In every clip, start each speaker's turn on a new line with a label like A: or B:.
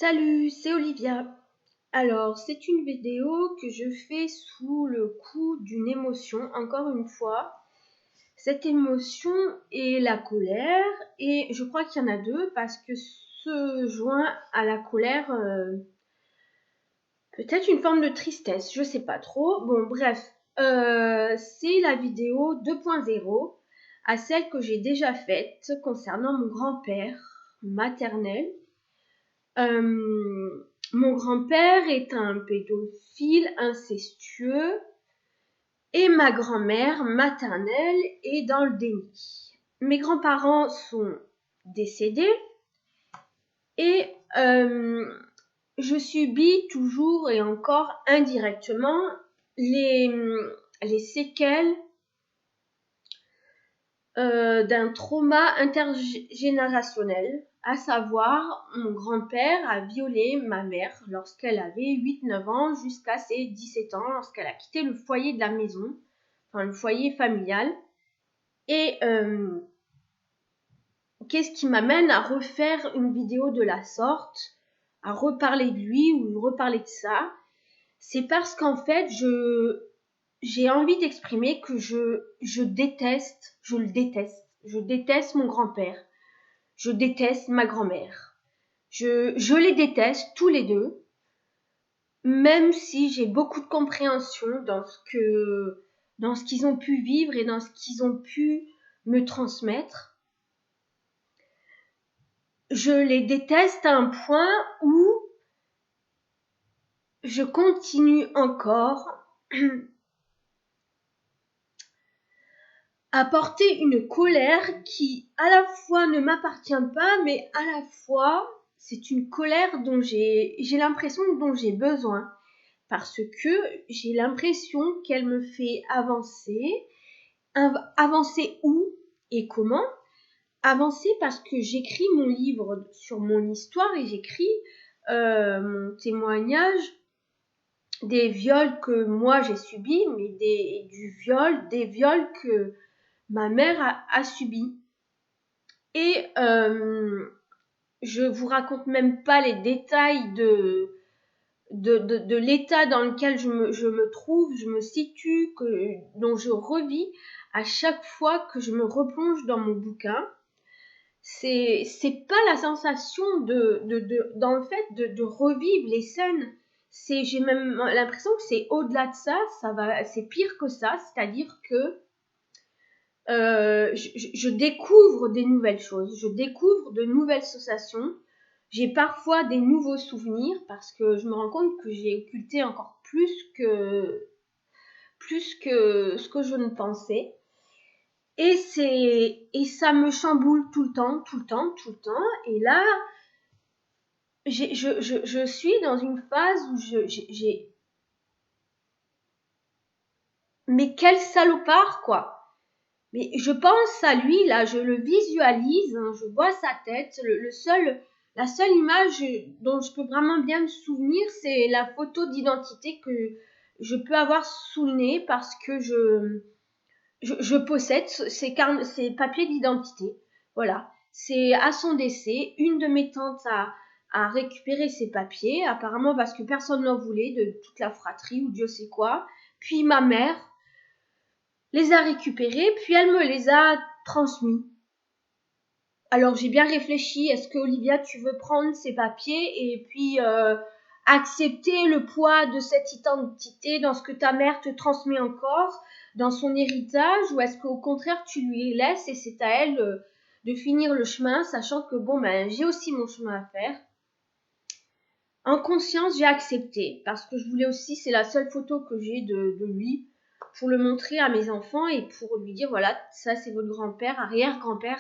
A: Salut, c'est Olivia. Alors, c'est une vidéo que je fais sous le coup d'une émotion, encore une fois. Cette émotion est la colère, et je crois qu'il y en a deux parce que se joint à la colère peut-être une forme de tristesse, je sais pas trop. Bon, bref, c'est la vidéo 2.0 à celle que j'ai déjà faite concernant mon grand-père maternel. Mon grand-père est un pédophile incestueux et ma grand-mère maternelle est dans le déni. Mes grands-parents sont décédés et je subis toujours et encore indirectement les séquelles d'un trauma intergénérationnel, à savoir mon grand-père a violé ma mère lorsqu'elle avait 8-9 ans jusqu'à ses 17 ans, lorsqu'elle a quitté le foyer de la maison, enfin le foyer familial. Et qu'est-ce qui m'amène à refaire une vidéo de la sorte, à reparler de lui ou reparler de ça? C'est parce qu'en fait, j'ai envie d'exprimer que je déteste mon grand-père. Je déteste ma grand-mère. Je les déteste tous les deux, même si j'ai beaucoup de compréhension dans ce qu'ils ont pu vivre et dans ce qu'ils ont pu me transmettre. Je les déteste à un point où je continue encore à porter une colère qui à la fois ne m'appartient pas, mais à la fois c'est une colère dont j'ai l'impression dont j'ai besoin, parce que j'ai l'impression qu'elle me fait avancer. Avancer où et comment? Avancer parce que j'écris mon livre sur mon histoire et j'écris mon témoignage des viols que moi j'ai subis, mais des viols que ma mère a subi. Et je vous raconte même pas les détails de l'état dans lequel je me trouve, je me situe, dont je revis à chaque fois que je me replonge dans mon bouquin. C'est pas la sensation dans le fait de revivre les scènes. J'ai même l'impression que c'est au-delà de ça, c'est pire que ça, c'est-à-dire que je découvre des nouvelles choses, je découvre de nouvelles sensations, j'ai parfois des nouveaux souvenirs parce que je me rends compte que j'ai occulté encore plus que ce que je ne pensais. Et ça me chamboule tout le temps. Et là, je suis dans une phase où mais quel salopard, quoi! Mais je pense à lui, là, je le visualise, hein, je vois sa tête. La seule image dont je peux vraiment bien me souvenir, c'est la photo d'identité que je peux avoir sous le nez parce que je possède ces papiers d'identité. Voilà. C'est à son décès, une de mes tantes a récupéré ces papiers, apparemment parce que personne n'en voulait de toute la fratrie ou Dieu sait quoi. Puis ma mère les a récupérés, puis elle me les a transmis. Alors j'ai bien réfléchi, est-ce que Olivia tu veux prendre ces papiers et puis accepter le poids de cette identité dans ce que ta mère te transmet encore, dans son héritage, ou est-ce qu'au contraire tu lui laisses et c'est à elle de finir le chemin, sachant que bon ben j'ai aussi mon chemin à faire. En conscience j'ai accepté, parce que je voulais aussi, c'est la seule photo que j'ai de lui, pour le montrer à mes enfants et pour lui dire voilà, ça c'est votre grand-père, arrière-grand-père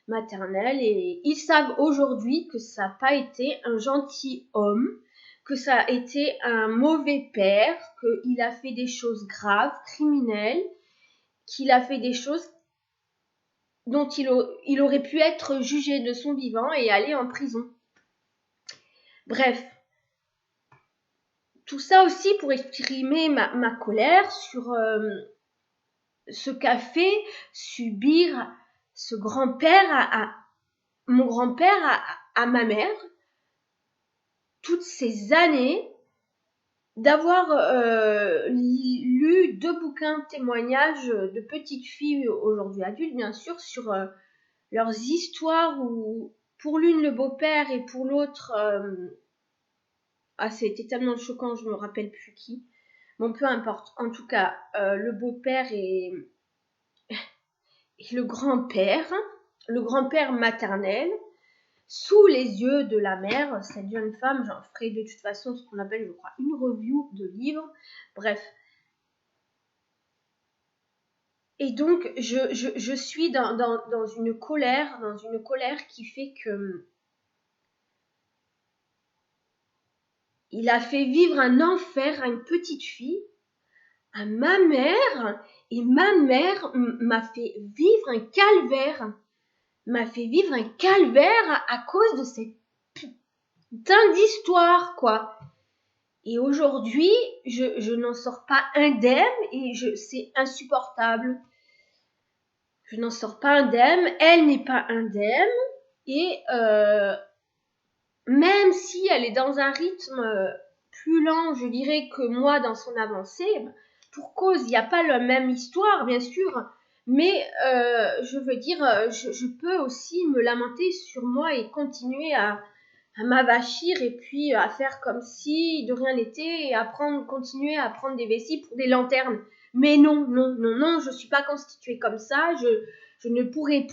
A: maternel, et ils savent aujourd'hui que ça n'a pas été un gentil homme, que ça a été un mauvais père, qu'il a fait des choses graves, criminelles, qu'il a fait des choses dont il aurait pu être jugé de son vivant et aller en prison. Bref, tout ça aussi pour exprimer ma colère sur ce qu'a fait subir ce grand-père mon grand-père à ma mère. toutes ces années d'avoir lu 2 bouquins de témoignages de petites filles, aujourd'hui adultes bien sûr, sur leurs histoires où pour l'une le beau-père et pour l'autre, c'était tellement choquant, je me rappelle plus qui. Bon, peu importe. En tout cas, le beau-père et le grand-père maternel, sous les yeux de la mère, cette jeune femme, j'en ferai de toute façon ce qu'on appelle, je crois, une review de livre. Bref. Et donc, je suis dans une colère qui fait que il a fait vivre un enfer à une petite fille, à ma mère, et ma mère m'a fait vivre un calvaire. À cause de cette putain d'histoire, quoi. Et aujourd'hui, je n'en sors pas indemne et c'est insupportable. Je n'en sors pas indemne, elle n'est pas indemne et même si elle est dans un rythme plus lent, je dirais, que moi dans son avancée, pour cause, il n'y a pas la même histoire, bien sûr, mais je veux dire, je peux aussi me lamenter sur moi et continuer à m'avachir et puis à faire comme si de rien n'était et continuer à prendre des vessies pour des lanternes. Mais non, je suis pas constituée comme ça, je ne pourrais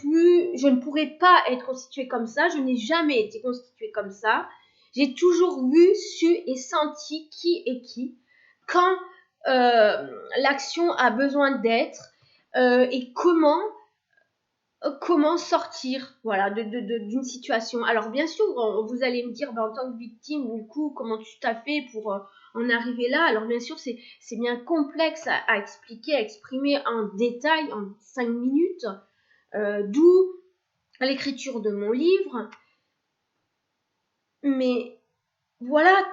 A: pas être constituée comme ça, je n'ai jamais été constituée comme ça. J'ai toujours vu, su et senti qui est qui, quand l'action a besoin d'être et comment sortir, voilà, d'une situation. Alors bien sûr, vous allez me dire, en tant que victime, du coup, comment tu t'as fait pour en arriver là. Alors bien sûr, c'est bien complexe à expliquer, à exprimer en détail en 5 minutes, d'où l'écriture de mon livre. Mais voilà,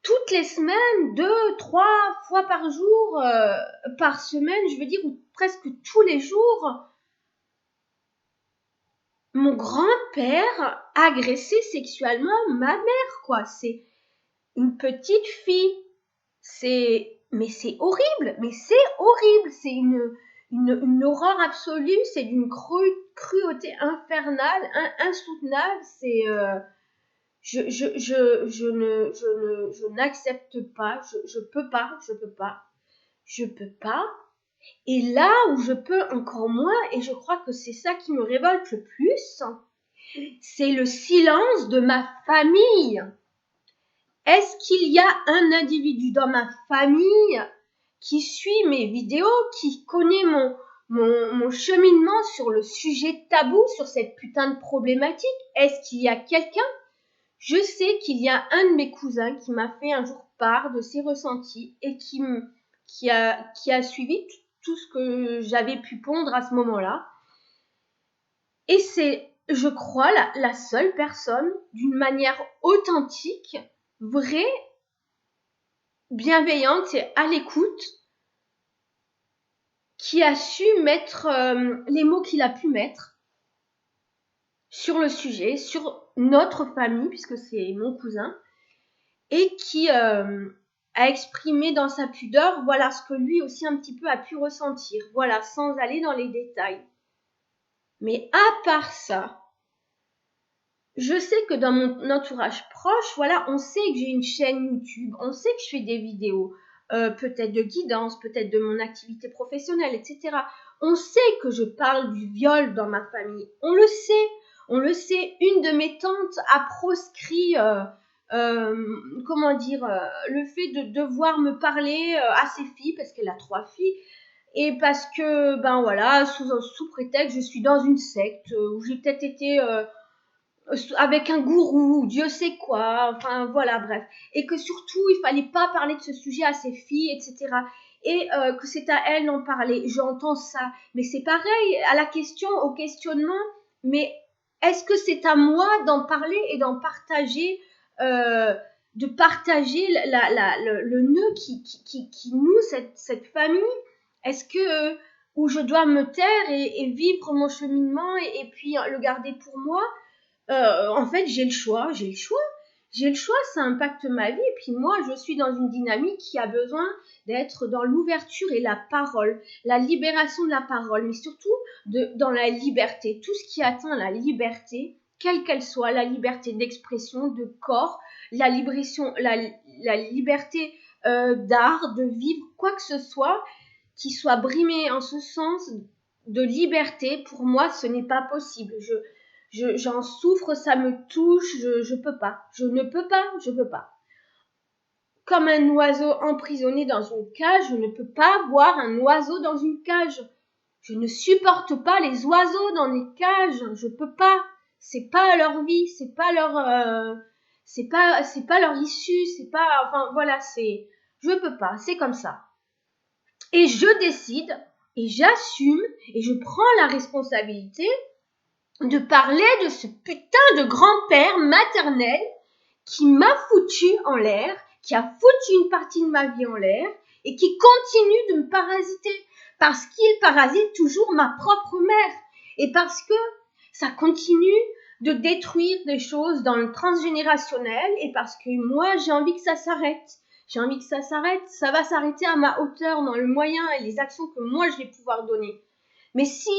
A: toutes les semaines, 2, 3 fois par jour, par semaine, je veux dire, ou presque tous les jours, mon grand-père agressait sexuellement ma mère, quoi. C'est une petite fille. Mais c'est horrible. C'est une horreur absolue. C'est d'une cruauté infernale, insoutenable. C'est, je n'accepte pas. Je peux pas. Et là où je peux encore moins, et je crois que c'est ça qui me révolte le plus, c'est le silence de ma famille. Est-ce qu'il y a un individu dans ma famille qui suit mes vidéos, qui connaît mon cheminement sur le sujet tabou, sur cette putain de problématique? Est-ce qu'il y a quelqu'un? Je sais qu'il y a un de mes cousins qui m'a fait un jour part de ses ressentis et qui a suivi tout ce que j'avais pu pondre à ce moment-là. Et c'est, je crois, la seule personne, d'une manière authentique, vraie, bienveillante et à l'écoute, qui a su mettre les mots qu'il a pu mettre sur le sujet, sur notre famille, puisque c'est mon cousin, et qui a exprimé dans sa pudeur, voilà ce que lui aussi un petit peu a pu ressentir, voilà, sans aller dans les détails. Mais à part ça, je sais que dans mon entourage proche, voilà, on sait que j'ai une chaîne YouTube, on sait que je fais des vidéos, peut-être de guidance, peut-être de mon activité professionnelle, etc. On sait que je parle du viol dans ma famille, on le sait. Une de mes tantes a proscrit, le fait de devoir me parler à ses filles, parce qu'elle a 3 filles, et parce que, ben voilà, sous prétexte, je suis dans une secte, où j'ai peut-être été avec un gourou, Dieu sait quoi, enfin voilà, bref. Et que surtout, il fallait pas parler de ce sujet à ses filles, etc. Et que c'est à elle d'en parler. J'entends ça. Mais c'est pareil, au questionnement, mais est-ce que c'est à moi d'en parler et d'en partager, de partager le nœud qui noue cette famille? Est-ce que où je dois me taire et vivre mon cheminement et puis le garder pour moi? En fait, j'ai le choix. j'ai le choix, ça impacte ma vie. Et puis moi, je suis dans une dynamique qui a besoin d'être dans l'ouverture et la parole, la libération de la parole, mais surtout dans la liberté. Tout ce qui atteint la liberté, quelle qu'elle soit, la liberté d'expression, de corps, la liberté d'art, de vivre, quoi que ce soit, qui soit brimé en ce sens de liberté, pour moi, ce n'est pas possible. J'en souffre, ça me touche, je peux pas. Je ne peux pas, je peux pas. Comme un oiseau emprisonné dans une cage, je ne peux pas voir un oiseau dans une cage. Je ne supporte pas les oiseaux dans les cages, je peux pas. C'est pas leur vie, c'est pas leur c'est pas leur issue, c'est pas enfin voilà, je peux pas, c'est comme ça. Et je décide et j'assume et je prends la responsabilité de parler de ce putain de grand-père maternel qui m'a foutu en l'air, qui a foutu une partie de ma vie en l'air et qui continue de me parasiter parce qu'il parasite toujours ma propre mère et parce que ça continue de détruire des choses dans le transgénérationnel et parce que moi j'ai envie que ça s'arrête. J'ai envie que ça s'arrête, ça va s'arrêter à ma hauteur dans le moyen et les actions que moi je vais pouvoir donner. Mais si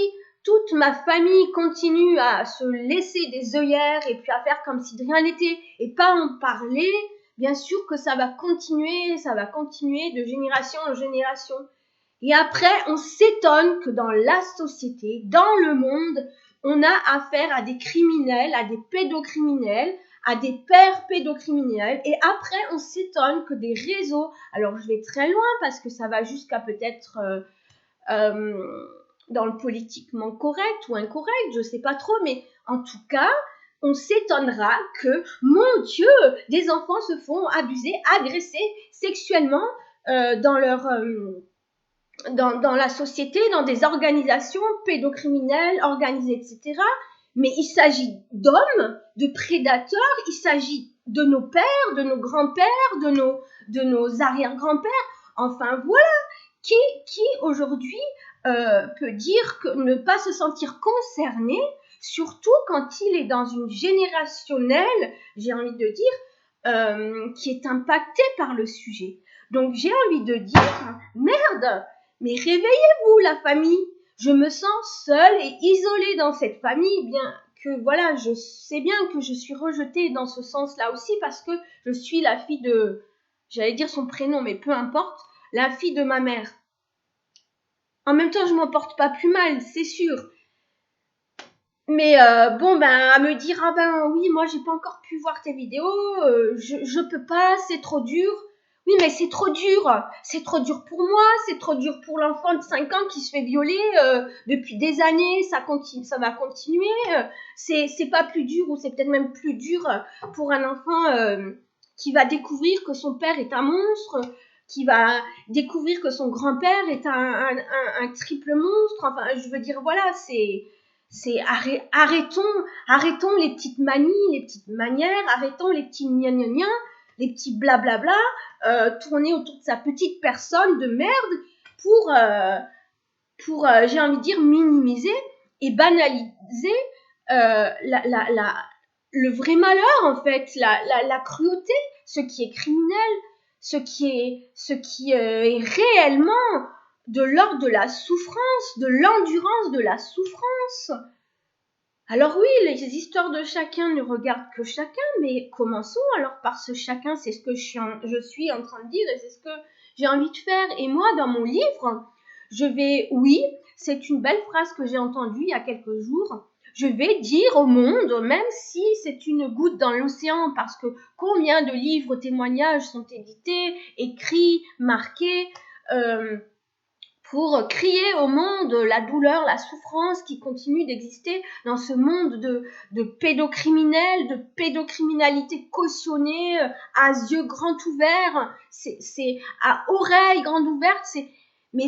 A: toute ma famille continue à se laisser des œillères et puis à faire comme si de rien n'était et pas en parler, bien sûr que ça va continuer de génération en génération. Et après, on s'étonne que dans la société, dans le monde, on a affaire à des criminels, à des pédocriminels, à des pères pédocriminels. Et après, on s'étonne que des réseaux, alors je vais très loin parce que ça va jusqu'à peut-être dans le politiquement correct ou incorrect, je sais pas trop, mais en tout cas, on s'étonnera que, mon Dieu, des enfants se font abuser, agresser sexuellement dans la société, dans des organisations pédocriminelles organisées, etc. Mais il s'agit d'hommes, de prédateurs, il s'agit de nos pères, de nos grands-pères, de nos arrière-grands-pères. Enfin voilà, qui aujourd'hui peut dire que ne pas se sentir concerné, surtout quand il est dans une générationnelle, j'ai envie de dire, qui est impactée par le sujet. Donc j'ai envie de dire, merde, mais réveillez-vous la famille. Je me sens seule et isolée dans cette famille, bien que voilà, je sais bien que je suis rejetée dans ce sens-là aussi parce que je suis la fille de, j'allais dire son prénom, mais peu importe, la fille de ma mère. En même temps, je m'en porte pas plus mal, c'est sûr. Mais bon, ben, à me dire, ah ben oui, moi j'ai pas encore pu voir tes vidéos, je peux pas, c'est trop dur. Oui, mais c'est trop dur pour moi, c'est trop dur pour l'enfant de 5 ans qui se fait violer depuis des années, ça va continuer. C'est pas plus dur, ou c'est peut-être même plus dur pour un enfant qui va découvrir que son père est un monstre, qui va découvrir que son grand-père est un triple monstre. Enfin, je veux dire, voilà, arrêtons les petites manies, les petites manières, arrêtons les petits gna gna gna, les petits blablabla, tourner autour de sa petite personne de merde pour j'ai envie de dire, minimiser et banaliser le vrai malheur, en fait, la cruauté, ce qui est criminel, ce qui est réellement de l'ordre de la souffrance, de l'endurance de la souffrance. Alors oui, les histoires de chacun ne regardent que chacun, mais commençons alors par ce chacun, c'est ce que je suis en train de dire et c'est ce que j'ai envie de faire. Et moi, dans mon livre, oui, c'est une belle phrase que j'ai entendue il y a quelques jours, je vais dire au monde, même si c'est une goutte dans l'océan, parce que combien de livres témoignages sont édités, écrits, marqués, pour crier au monde la douleur, la souffrance qui continue d'exister dans ce monde de pédocriminels, de pédocriminalité cautionnée, à yeux grands ouverts, c'est à oreilles grandes ouvertes, mais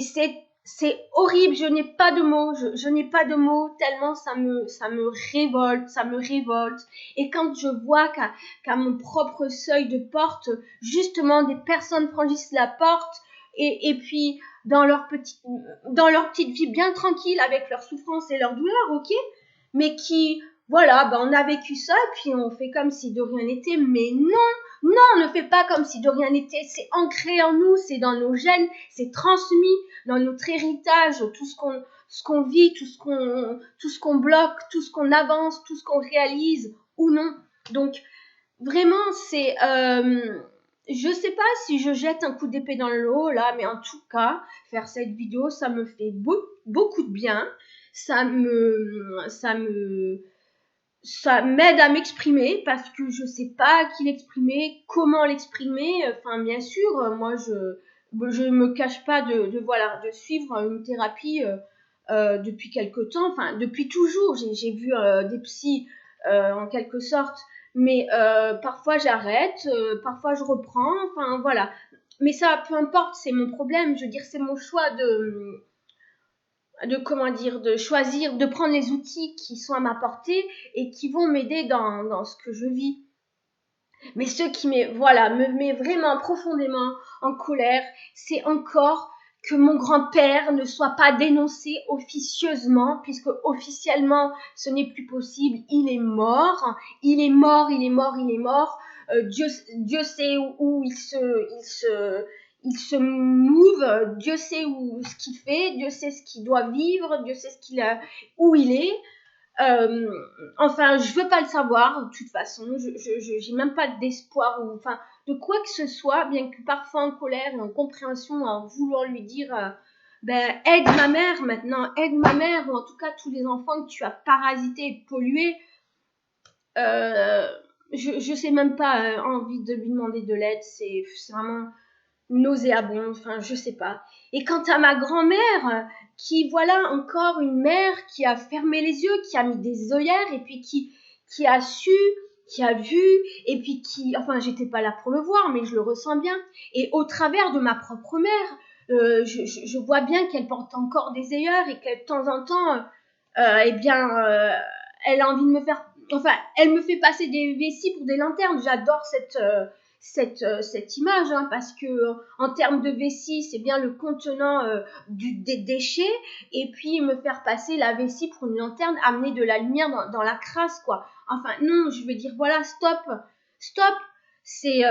A: c'est horrible, je n'ai pas de mots, je n'ai pas de mots, tellement ça me révolte. Et quand je vois qu'à mon propre seuil de porte, justement des personnes franchissent la porte, et puis dans leur petite vie bien tranquille avec leur souffrance et leur douleur, ok, mais qui voilà, ben on a vécu ça, puis on fait comme si de rien n'était, mais non, on ne fait pas comme si de rien n'était, c'est ancré en nous, c'est dans nos gènes, c'est transmis dans notre héritage, tout ce qu'on vit, tout ce qu'on bloque, tout ce qu'on avance, tout ce qu'on réalise ou non. Donc vraiment, c'est je sais pas si je jette un coup d'épée dans l'eau là, mais en tout cas, faire cette vidéo, ça me fait beaucoup de bien. Ça m'aide à m'exprimer parce que je sais pas qui l'exprimer, comment l'exprimer. Enfin, bien sûr, moi je me cache pas de suivre une thérapie depuis quelque temps, enfin depuis toujours. J'ai vu des psys en quelque sorte, mais parfois j'arrête, parfois je reprends, enfin voilà. Mais ça, peu importe, c'est mon problème. Je veux dire, c'est mon choix de choisir, de prendre les outils qui sont à ma portée et qui vont m'aider dans ce que je vis. Mais ce qui me met vraiment profondément en colère, c'est encore que mon grand-père ne soit pas dénoncé officieusement, puisque officiellement ce n'est plus possible, il est mort. Dieu sait où il se mouve, Dieu sait ce qu'il fait, Dieu sait ce qu'il doit vivre, Dieu sait où il est. Enfin, je veux pas le savoir, de toute façon, j'ai même pas d'espoir ou enfin de quoi que ce soit, bien que parfois en colère et en compréhension, en vouloir lui dire, aide ma mère maintenant, aide ma mère, ou en tout cas tous les enfants que tu as parasités et pollués. Je sais même pas envie de lui demander de l'aide, c'est vraiment nauséabond, enfin je sais pas. Et quant à ma grand-mère, qui voilà encore une mère qui a fermé les yeux, qui a mis des œillères et puis qui a su, qui a vu et puis enfin j'étais pas là pour le voir mais je le ressens bien. Et au travers de ma propre mère, je vois bien qu'elle porte encore des œillères et qu'elle de temps en temps, elle a envie de me faire, enfin elle me fait passer des vessies pour des lanternes. J'adore cette image parce que en termes de vessie c'est bien le contenant des déchets et puis me faire passer la vessie pour une lanterne, amener de la lumière dans la crasse quoi. Enfin non, je veux dire voilà, stop, c'est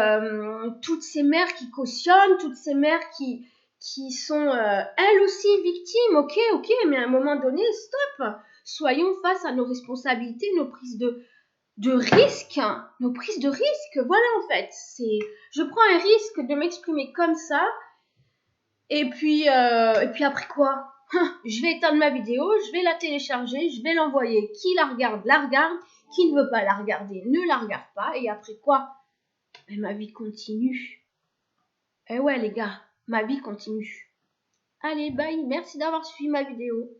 A: toutes ces mères qui cautionnent, toutes ces mères qui sont elles aussi victimes, ok, mais à un moment donné stop, soyons face à nos responsabilités, nos prises de risque, nos prises de risque, voilà en fait, je prends un risque de m'exprimer comme ça, et puis après quoi, je vais éteindre ma vidéo, je vais la télécharger, je vais l'envoyer, qui la regarde, qui ne veut pas la regarder, ne la regarde pas, et après quoi, ma vie continue, ouais les gars, ma vie continue. Allez, bye, merci d'avoir suivi ma vidéo.